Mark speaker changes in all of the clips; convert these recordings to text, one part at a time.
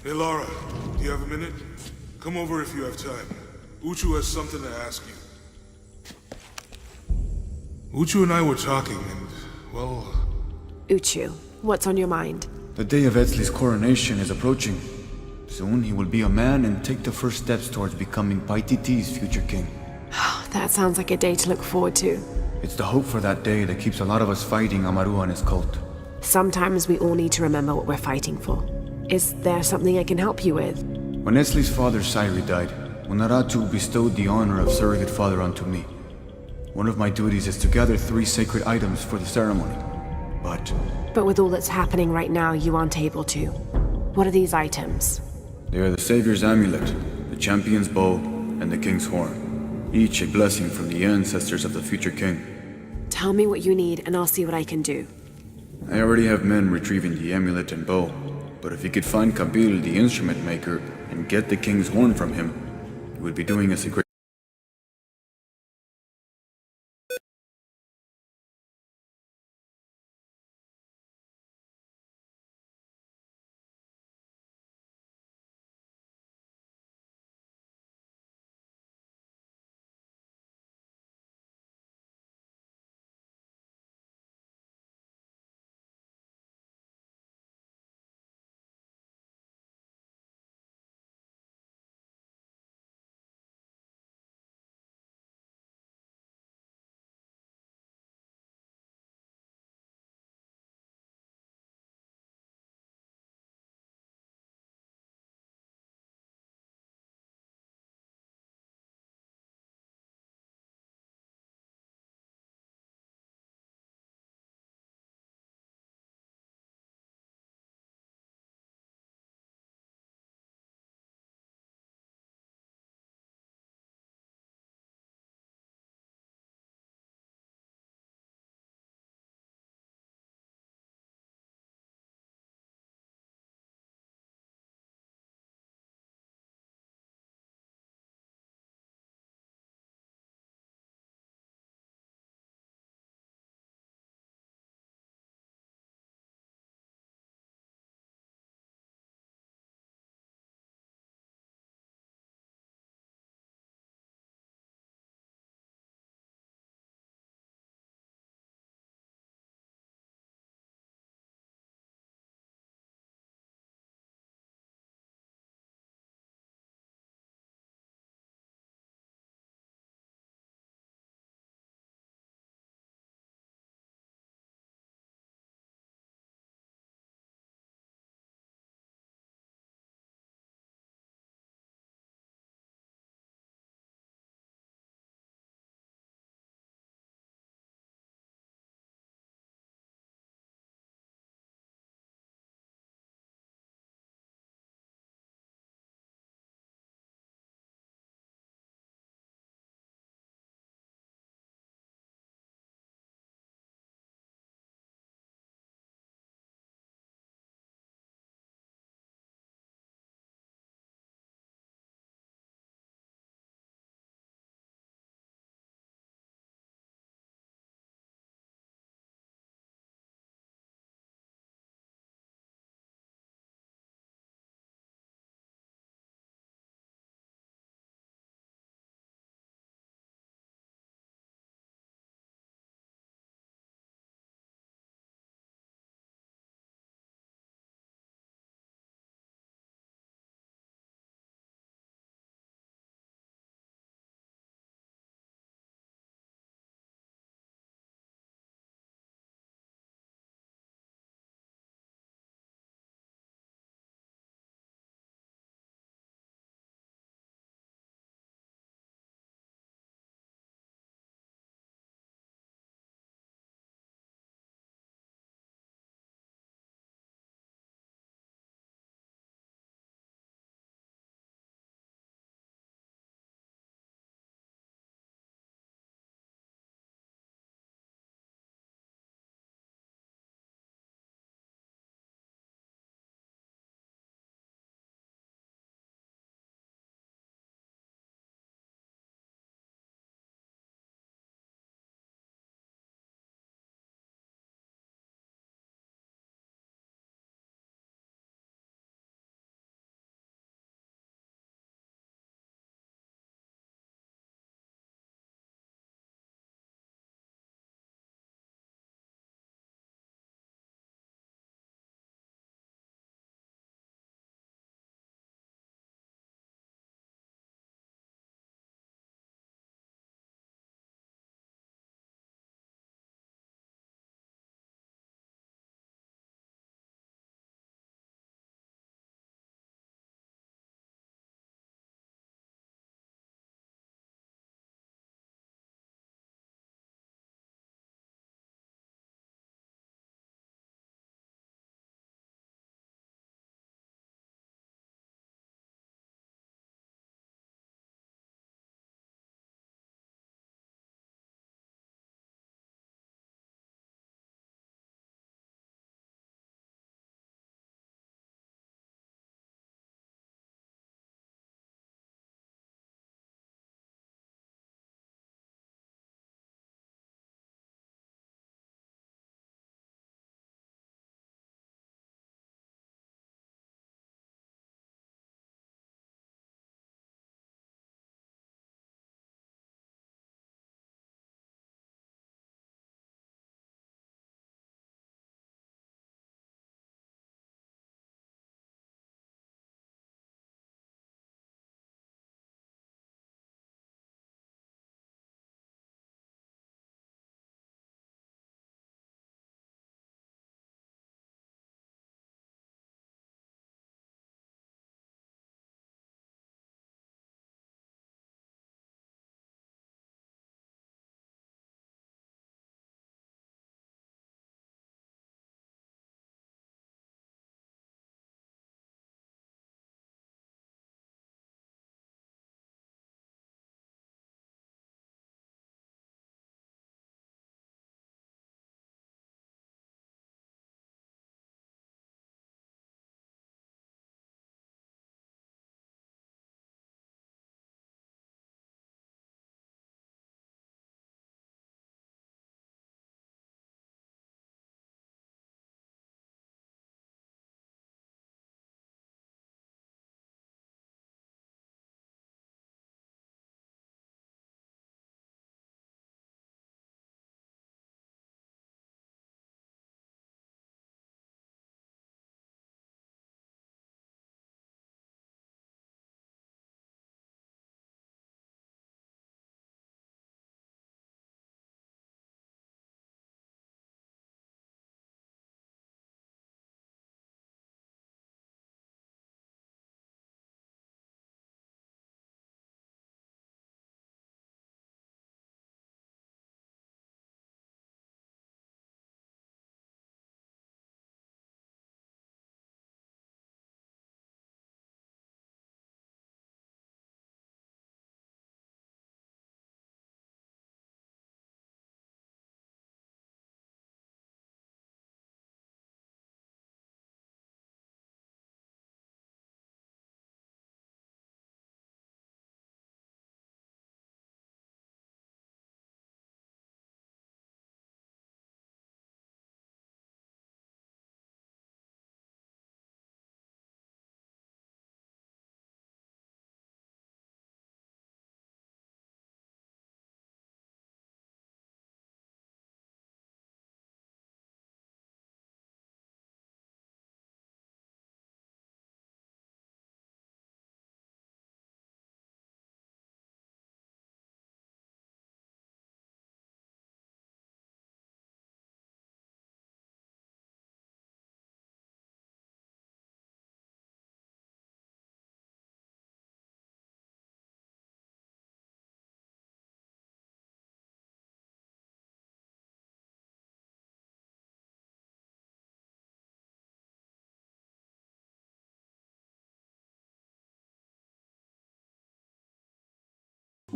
Speaker 1: Hey Lara, do you have a minute? Come over if you have time. Uchu has something to ask you. Uchu and I were talking and, well...
Speaker 2: Uchu, what's on your mind?
Speaker 3: The day of Etzli's coronation is approaching. Soon he will be a man and take the first steps towards becoming Paititi's future king.
Speaker 2: That sounds like a day to look forward to.
Speaker 3: It's the hope for that day that keeps a lot of us fighting Amaru and his cult.
Speaker 2: Sometimes we all need to remember what we're fighting for. Is there something I can help you with?
Speaker 3: When Etzli's father Sairi died, Unaratu bestowed the honor of surrogate father onto me. One of my duties is to gather 3 sacred items for the ceremony.
Speaker 2: But with all that's happening right now, you aren't able to. What are these items?
Speaker 3: They are the Savior's amulet, the champion's bow, and the king's horn. Each a blessing from the ancestors of the future king.
Speaker 2: Tell me what you need and I'll see what I can do.
Speaker 3: I already have men retrieving the amulet and bow, but if you could find Kabil, the instrument maker, and get the king's horn from him, you would be doing us a great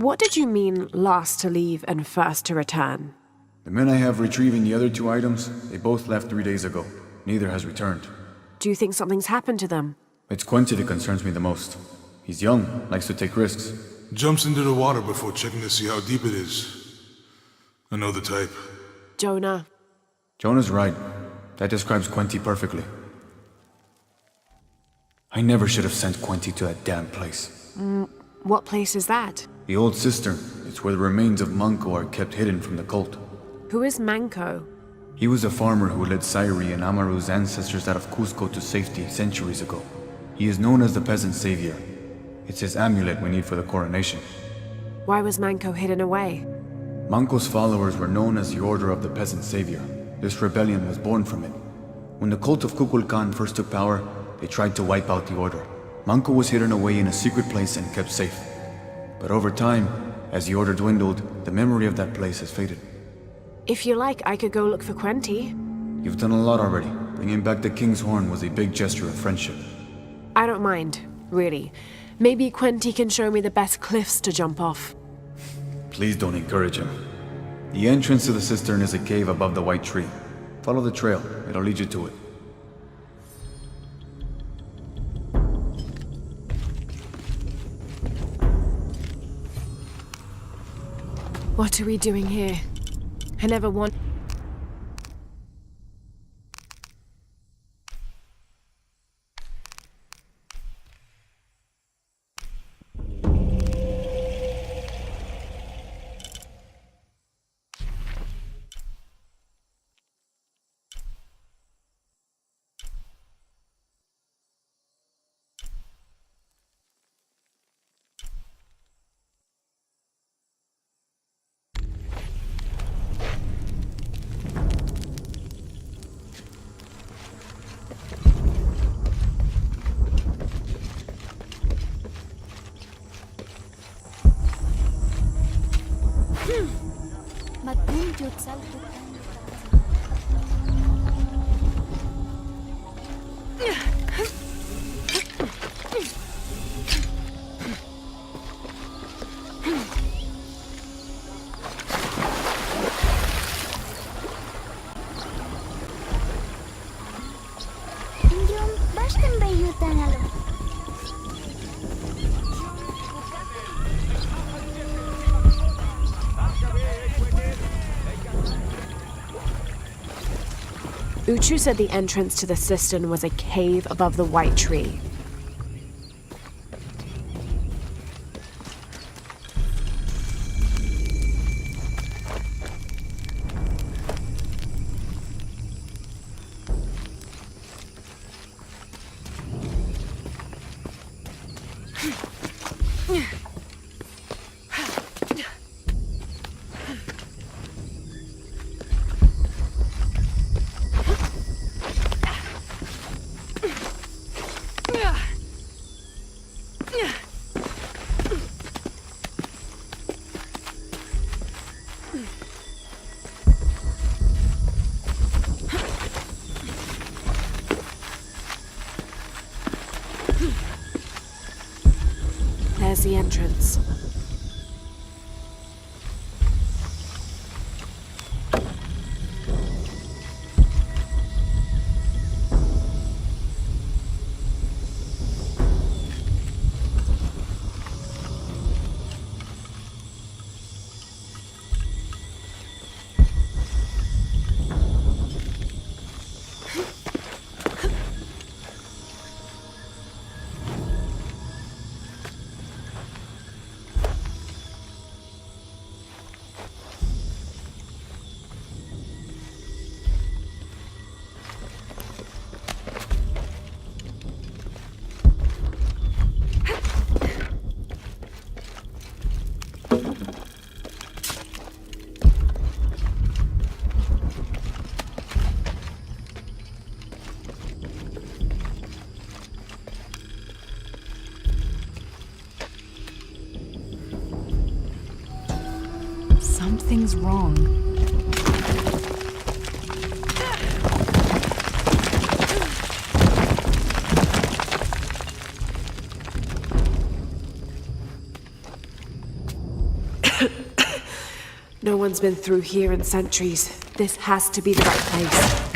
Speaker 2: What did you mean, last to leave and first to return?
Speaker 3: The men I have retrieving the other 2 items, they both left 3 days ago. Neither has returned.
Speaker 2: Do you think something's happened to them?
Speaker 3: It's Quincy that concerns me the most. He's young, likes to take risks.
Speaker 1: Jumps into the water before checking to see how deep it is. I know the type.
Speaker 2: Jonah.
Speaker 3: Jonah's right. That describes Quincy perfectly. I never should have sent Quincy to that damn place.
Speaker 2: What place is that?
Speaker 3: The old cistern. It's where the remains of Manco are kept hidden from the cult.
Speaker 2: Who is Manco?
Speaker 3: He was a farmer who led Sairi and Amaru's ancestors out of Cusco to safety centuries ago. He is known as the peasant savior. It's his amulet we need for the coronation.
Speaker 2: Why was Manco hidden away?
Speaker 3: Manco's followers were known as the Order of the Peasant Savior. This rebellion was born from it. When the cult of Kukulkan first took power, they tried to wipe out the order. Manco was hidden away in a secret place and kept safe. But over time, as the order dwindled, the memory of that place has faded.
Speaker 2: If you like, I could go look for Quenti.
Speaker 3: You've done a lot already. Bringing back the King's Horn was a big gesture of friendship.
Speaker 2: I don't mind, really. Maybe Quenti can show me the best cliffs to jump off.
Speaker 3: Please don't encourage him. The entrance to the cistern is a cave above the white tree. Follow the trail. It'll lead you to it.
Speaker 2: What are we doing here? I never want... Uchu said the entrance to the cistern was a cave above the white tree. There's the entrance.
Speaker 4: Something's wrong.
Speaker 2: No one's been through here in centuries. This has to be the right place.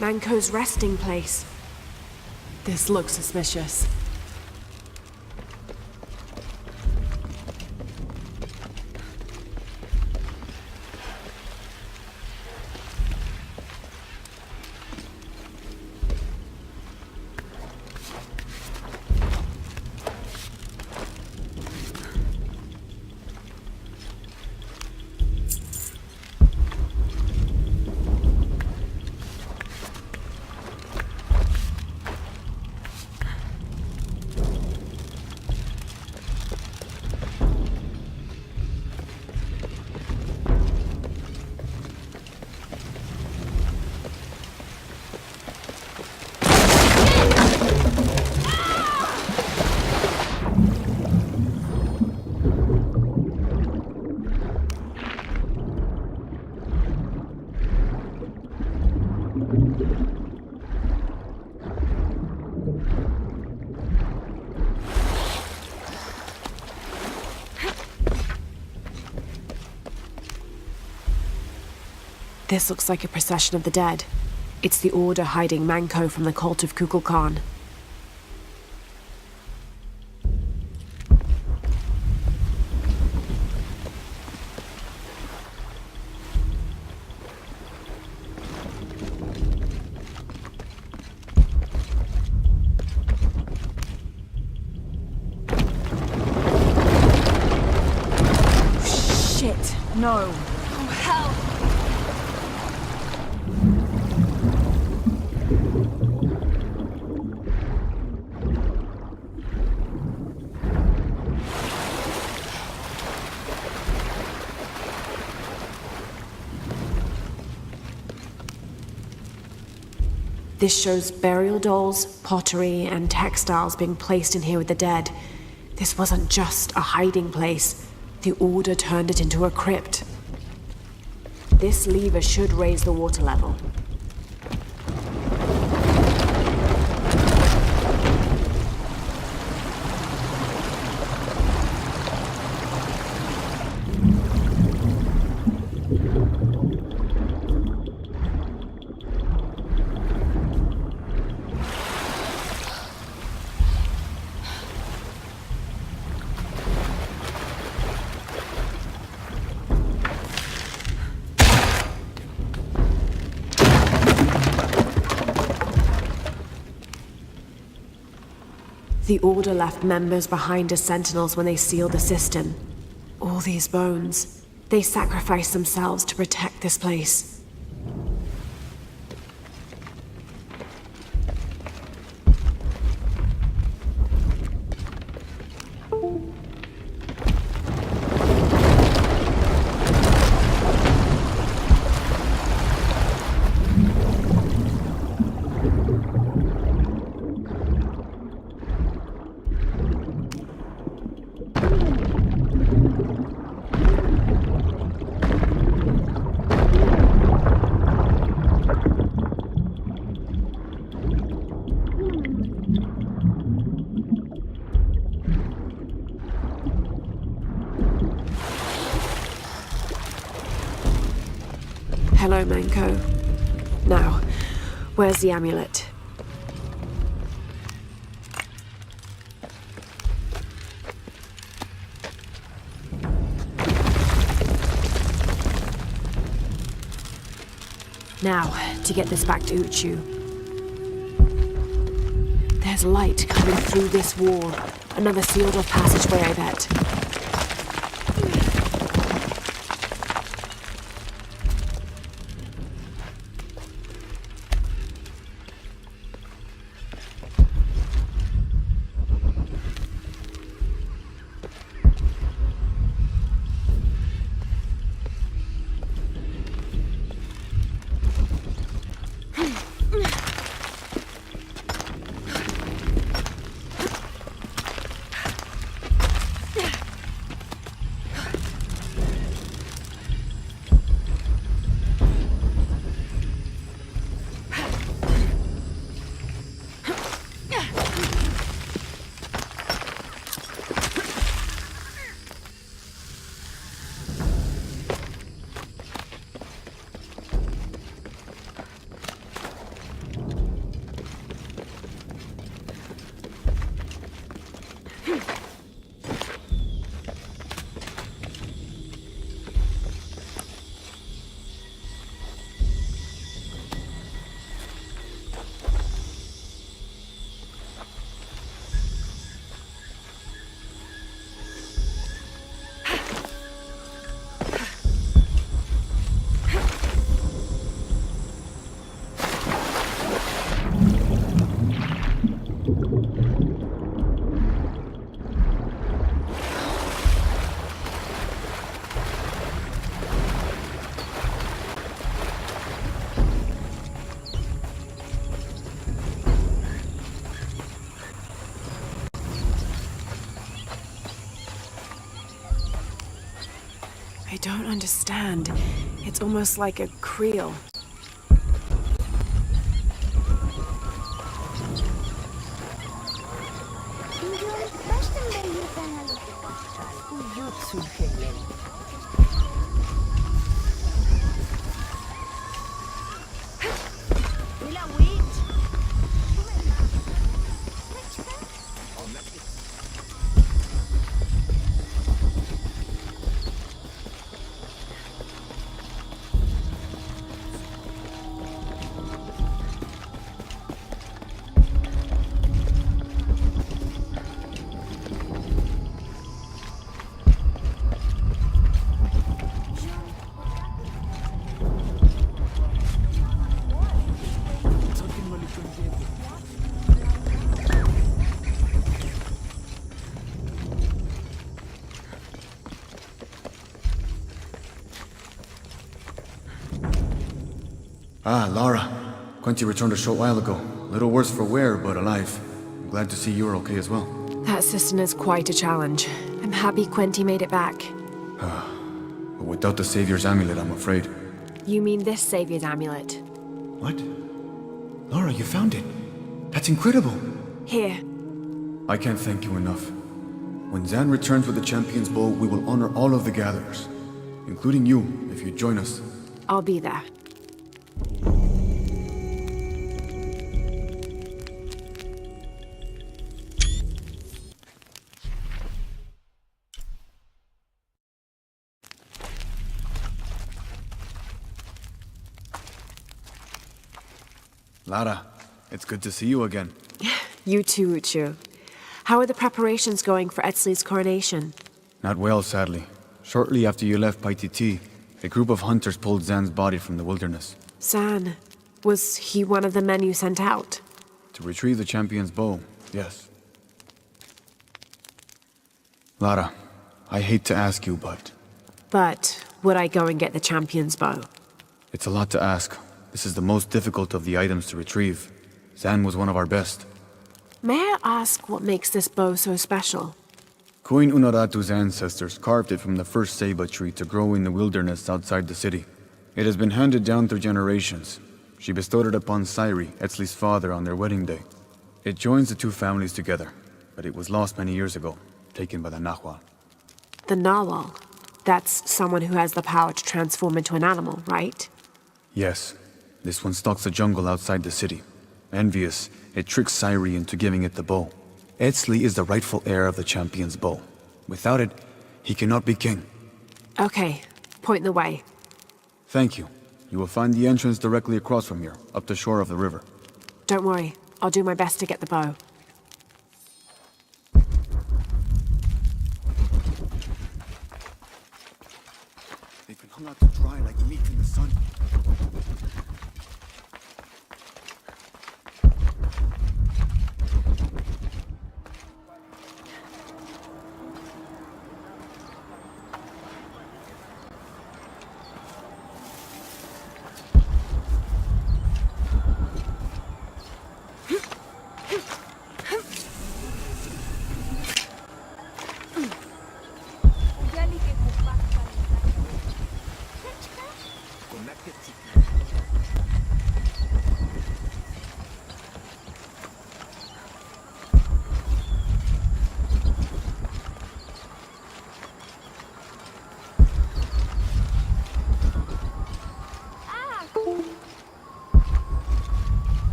Speaker 2: Manco's resting place. This looks suspicious. This looks like a procession of the dead. It's the Order hiding Manco from the cult of Kukulkan.
Speaker 4: Shit, no.
Speaker 5: Oh, hell!
Speaker 2: This shows burial dolls, pottery, and textiles being placed in here with the dead. This wasn't just a hiding place. The Order turned it into a crypt. This lever should raise the water level. The Order left members behind as sentinels when they sealed the cistern. All these bones. They sacrificed themselves to protect this place. Hello, Manco. Now, where's the amulet? Now, to get this back to Uchu. There's light coming through this wall. Another sealed-off passageway, I bet. I don't understand. It's almost like a creel.
Speaker 3: Ah, Lara. Quinty returned a short while ago. A little worse for wear, but alive. I'm glad to see you're okay as well.
Speaker 2: That cistern is quite a challenge. I'm happy Quenty made it back.
Speaker 3: But without the Savior's amulet, I'm afraid.
Speaker 2: You mean this Savior's amulet?
Speaker 3: What? Lara, you found it. That's incredible.
Speaker 2: Here.
Speaker 3: I can't thank you enough. When Zan returns with the Champion's Bow, we will honor all of the gatherers. Including you, if you join us.
Speaker 2: I'll be there.
Speaker 3: Lara, it's good to see you again.
Speaker 2: You too, Uchu. How are the preparations going for Etzli's coronation?
Speaker 3: Not well, sadly. Shortly after you left Paititi, a group of hunters pulled Zan's body from the wilderness.
Speaker 2: Zan, was he one of the men you sent out?
Speaker 3: To retrieve the Champion's Bow, yes. Lara, I hate to ask you, but...
Speaker 2: But would I go and get the Champion's Bow?
Speaker 3: It's a lot to ask. This is the most difficult of the items to retrieve. Zan was one of our best.
Speaker 2: May I ask what makes this bow so special?
Speaker 3: Queen Unaratu's ancestors carved it from the first ceiba tree to grow in the wilderness outside the city. It has been handed down through generations. She bestowed it upon Sairi, Etzli's father, on their wedding day. It joins the two families together, but it was lost many years ago, taken by the Nahual.
Speaker 2: The Narwhal. That's someone who has the power to transform into an animal, right?
Speaker 3: Yes. This one stalks the jungle outside the city. Envious, it tricks Sairi into giving it the bow. Etzli is the rightful heir of the Champion's Bow. Without it, he cannot be king.
Speaker 2: Okay, point the way.
Speaker 3: Thank you. You will find the entrance directly across from here, up the shore of the river.
Speaker 2: Don't worry, I'll do my best to get the bow.
Speaker 3: to meet in the sun.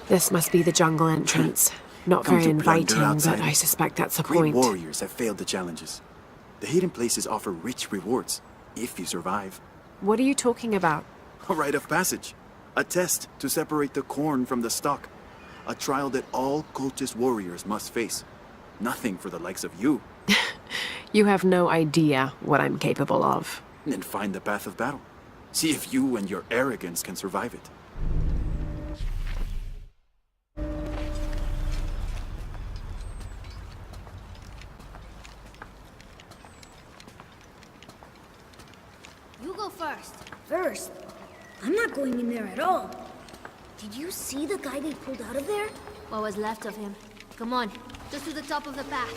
Speaker 2: This must be the jungle entrance. Not
Speaker 5: Come
Speaker 2: very
Speaker 5: to plunder
Speaker 2: inviting, but
Speaker 5: outsiders.
Speaker 2: I suspect that's the
Speaker 5: Great
Speaker 2: point.
Speaker 5: warriors have failed the challenges. The hidden places offer rich rewards, if you survive.
Speaker 2: What are you talking about?
Speaker 5: A rite of passage. A test to separate the corn from the stalk. A trial that all cultist warriors must face. Nothing for the likes of you.
Speaker 2: You have no idea what I'm capable of.
Speaker 5: Then find the path of battle. See if you and your arrogance can survive it.
Speaker 6: You go first. First? I'm not going in there at all. Did you see the guy they pulled out of there? What was left of him. Come on, just to the top of the path.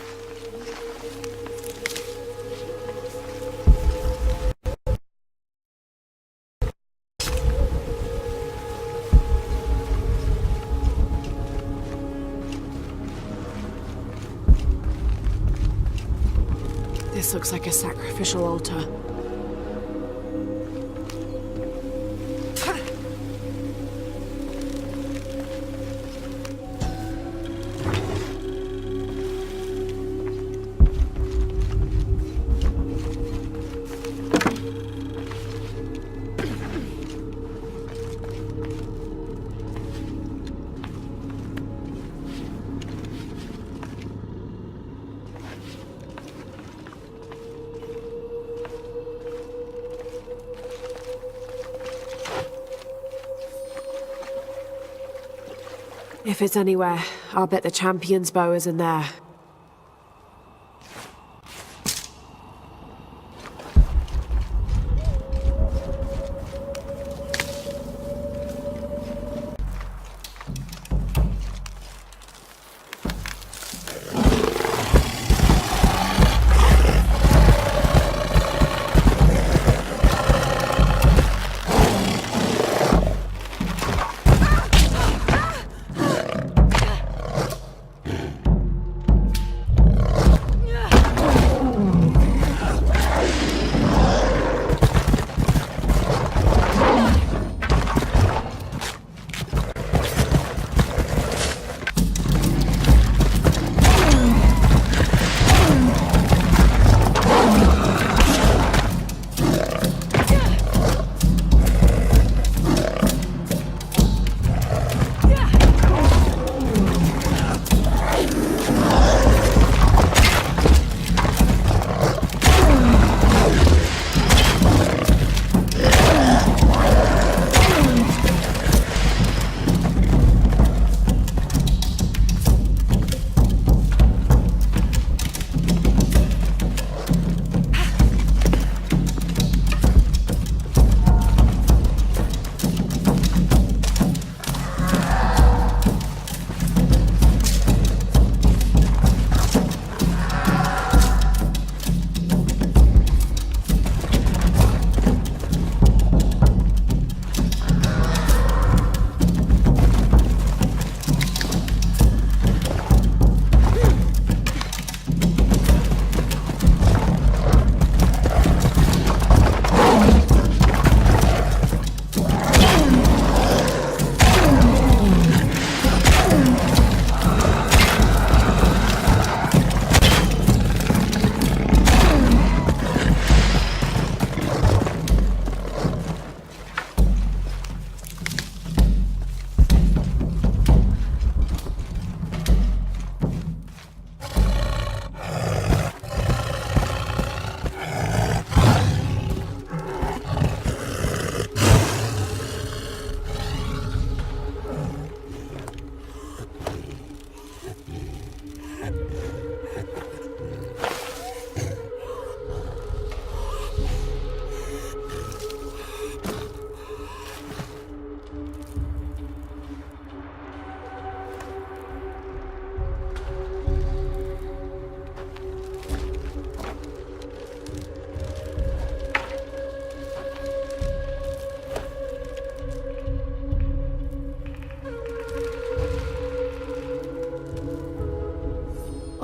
Speaker 2: This looks like a sacrificial altar. If it's anywhere, I'll bet the champion's bow is in there.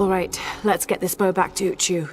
Speaker 2: All right, let's get this bow back to Uchu.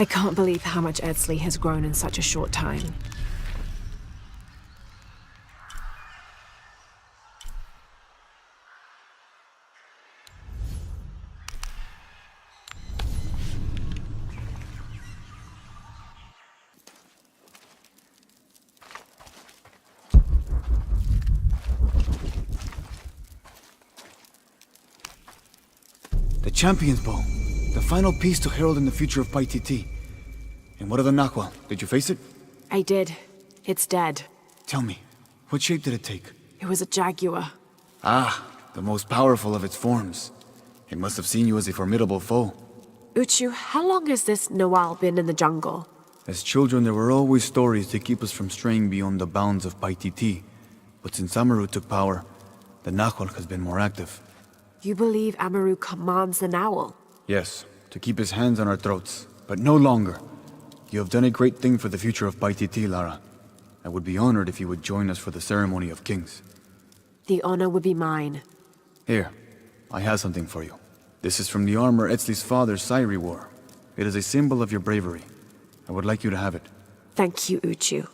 Speaker 2: I can't believe how much Edsli has grown in such a short time.
Speaker 3: The Champion's Bow. The final piece to herald in the future of Paititi. And what of the Nahual? Did you face it?
Speaker 2: I did. It's dead.
Speaker 3: Tell me, what shape did it take?
Speaker 2: It was a jaguar.
Speaker 3: Ah, the most powerful of its forms. It must have seen you as a formidable foe.
Speaker 2: Uchu, how long has this Nawal been in the jungle?
Speaker 3: As children, there were always stories to keep us from straying beyond the bounds of Paititi. But since Amaru took power, the Nahual has been more active.
Speaker 2: You believe Amaru commands the Nahual?
Speaker 3: Yes, to keep his hands on our throats, but no longer. You have done a great thing for the future of Paititi, Lara. I would be honored if you would join us for the ceremony of kings.
Speaker 2: The honor would be mine.
Speaker 3: Here, I have something for you. This is from the armor Etzli's father, Sairi, wore. It is a symbol of your bravery. I would like you to have it.
Speaker 2: Thank you, Uchu.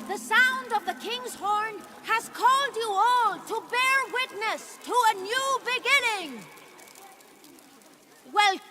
Speaker 6: The sound of the king's horn has called you all to bear witness to a new beginning. Welcome.